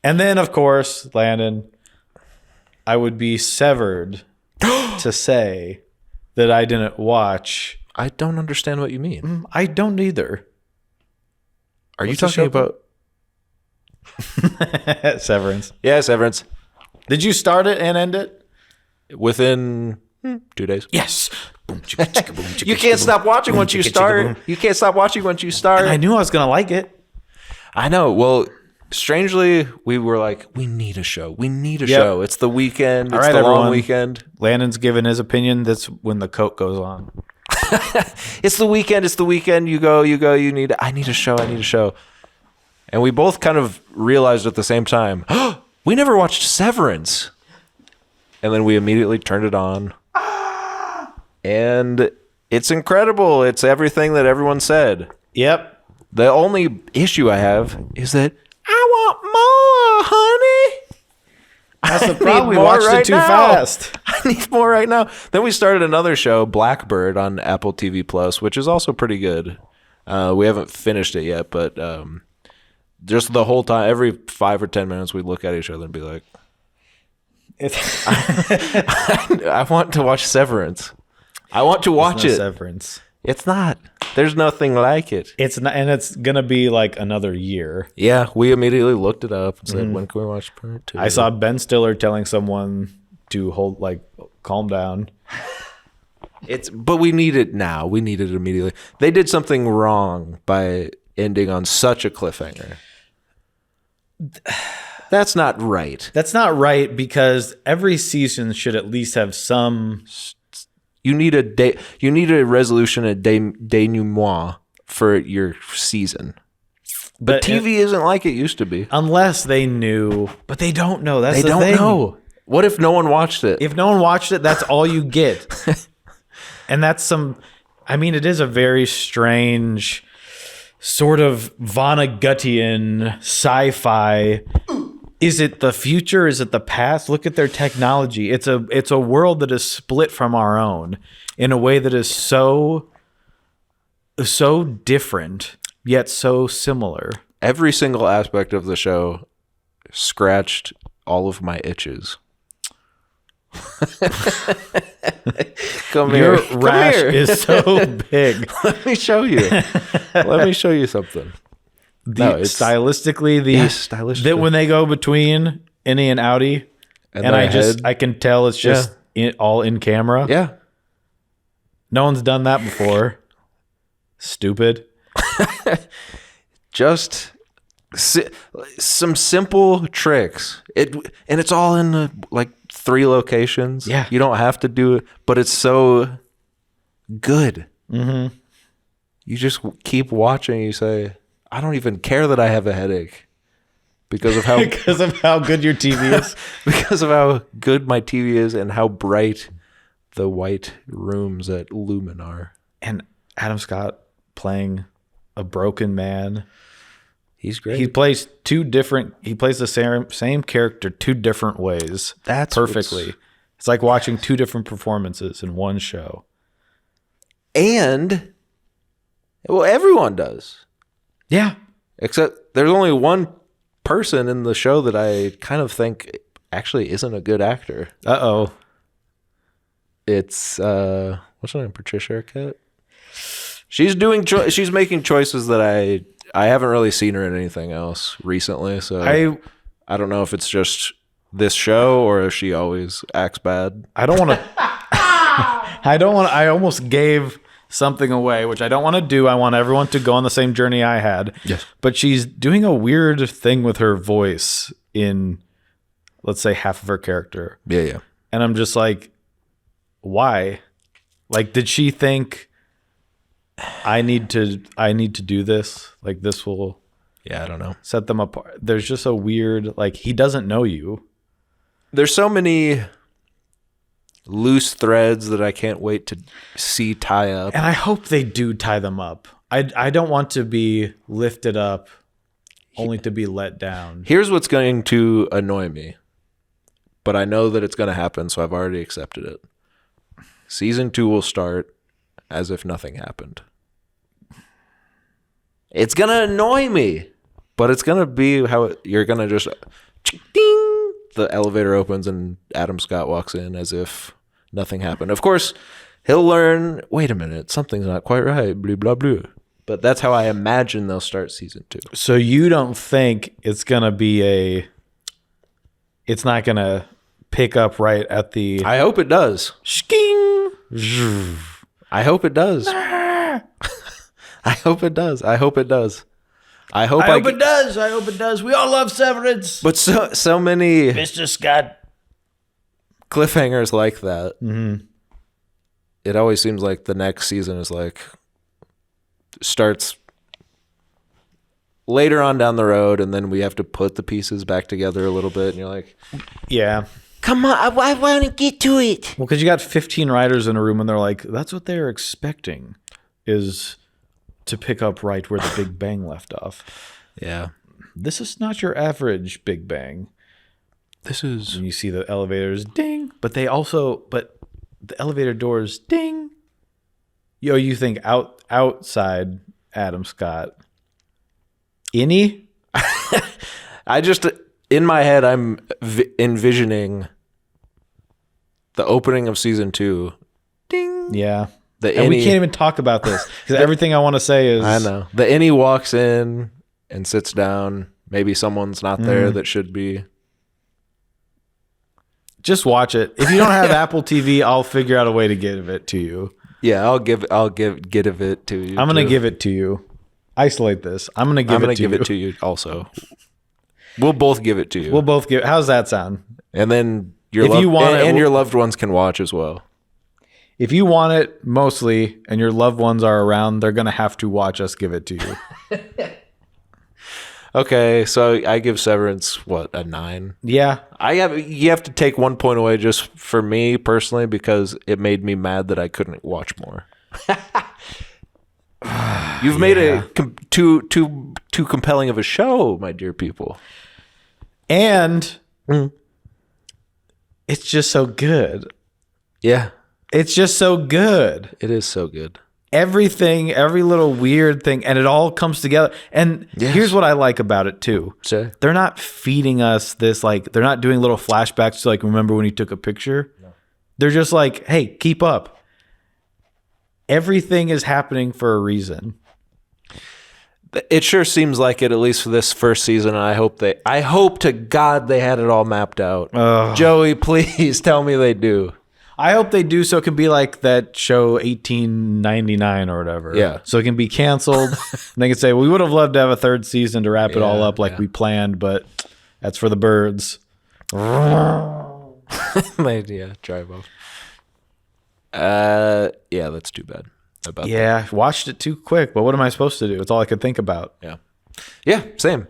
And then, of course, Landon, I would be severed to say that I didn't watch. I don't understand what you mean. I don't either. Are you talking about Severance? Yeah, Severance. Did you start it and end it? Within 2 days. Yes. Boom, chicka, chicka, boom, chicka, You can't chicka, stop boom. watching Boom, once you chicka, chicka, start. boom. You can't stop watching once you start. And I knew I was going to like it. I know. Well, strangely, we were like, we need a show. We need a show. It's the weekend. It's All right, the everyone. long weekend. Landon's given his opinion. That's when the coat goes on. It's the weekend. It's the weekend. You go. I need a show. I need a show. And we both kind of realized at the same time, we never watched Severance. And then we immediately turned it on. And it's incredible. It's everything that everyone said. Yep. The only issue I have is that I want more, honey. That's the I problem. need We more watched right it too now. fast. I need more right now. Then we started another show, Blackbird, on Apple TV Plus, which is also pretty good. We haven't finished it yet, but just the whole time, every 5 or 10 minutes, we look at each other and be like, I want to watch Severance. I want to watch it. Severance. It's not. There's nothing like it. It's not, and it's gonna be like another year. Yeah, we immediately looked it up and said, when can we watch part 2? I saw Ben Stiller telling someone to calm down. But we need it now. We need it immediately. They did something wrong by ending on such a cliffhanger. That's not right. That's not right, because every season should at least have some. You need a resolution, a denouement for your season. But TV isn't like it used to be. Unless they knew, but they don't know. That's They the don't thing. know. What if no one watched it? If no one watched it, that's all you get. And that's it is a very strange sort of Vonnegutian sci-fi. Is it the future? Is it the past? Look at their technology. It's a world that is split from our own in a way that is so different yet so similar. Every single aspect of the show scratched all of my itches. Your rash is so big. Let me show you. Let me show you something. Stylistically, that when they go between innie and outie, and I can tell it's just all in camera. Yeah. No one's done that before. Stupid. Just some simple tricks. It's all in the 3 locations. Yeah. You don't have to do it, but it's so good. Mm-hmm. You just keep watching. You say, I don't even care that I have a headache because of how good your TV is. Because of how good my TV is and how bright the white rooms at Lumen are. And Adam Scott playing a broken man. He's great. He plays the same character 2 different ways. That's perfectly. It's like watching 2 different performances in one show. And everyone does. Yeah. Except there's only one person in the show that I kind of think actually isn't a good actor. Uh-oh. It's what's her name? Patricia Arquette. She's making choices that I haven't really seen her in anything else recently, so I don't know if it's just this show or if she always acts bad. I don't want to I almost gave something away, which I don't want to do. I want everyone to go on the same journey I had. Yes. But she's doing a weird thing with her voice in, let's say, half of her character. Yeah. And I'm just like, why? Did she think I need to do this? This will I don't know. set them apart. There's just a weird, he doesn't know you. There's so many loose threads that I can't wait to see tie up. And I hope they do tie them up. I don't want to be lifted up only to be let down. Here's what's going to annoy me, but I know that it's going to happen, so I've already accepted it. Season 2 will start as if nothing happened. It's going to annoy me, but it's going to be how you're going to just Ding! The elevator opens and Adam Scott walks in as if nothing happened. Of course, he'll learn, wait a minute, something's not quite right, blah, blah, blah. But that's how I imagine they'll start season 2. So you don't think it's going to be it's not going to pick up right at the... I hope it does. Shking! I hope it does. I hope it does. I hope it does. I hope it does. I hope it does. We all love Severance. But so many Mr. Scott. cliffhangers like that. Mm-hmm. It always seems like the next season is like starts later on down the road, and then we have to put the pieces back together a little bit, and you're like, yeah. Come on, I want to get to it. Well, because you got 15 writers in a room, and they're like, that's what they're expecting, is to pick up right where the Big Bang left off. Yeah. This is not your average Big Bang. This is... And you see the elevators, ding, but the elevator doors, ding. You think outside Adam Scott. Any? I just, in my head, I'm envisioning the opening of season 2. Ding. Yeah. And we can't even talk about this because everything I want to say is... I know. The Innie walks in and sits down. Maybe someone's not there that should be. Just watch it. If you don't have Apple TV, I'll figure out a way to give it to you. Yeah, I'll give it to you. I'm going to give it to you. Isolate this. I'm going to give it to you also. We'll both give it to you. We'll both give. How's that sound? And then your loved ones can watch as well. If you want it mostly and your loved ones are around, they're going to have to watch us give it to you. Okay, so I give Severance, a 9? Yeah. You have to take 1 point away just for me personally because it made me mad that I couldn't watch more. You've made it too compelling of a show, my dear people. And it's just so good. Yeah. It's just so good. It is so good. Everything, every little weird thing, and it all comes together. And here's what I like about it too. Sure. They're not feeding us this, they're not doing little flashbacks to remember when you took a picture. No. They're just like, hey, keep up. Everything is happening for a reason. It sure seems like it, at least for this first season. I hope to God they had it all mapped out. Joey, please tell me they do. I hope they do, so it can be like that show 1899 or whatever. Yeah. So it can be canceled. And they can say, we would have loved to have a third season to wrap it all up like we planned, but that's for the birds. Drive off. Yeah, that's too bad about that. Yeah, watched it too quick, but what am I supposed to do? It's all I could think about. Yeah. Yeah, same.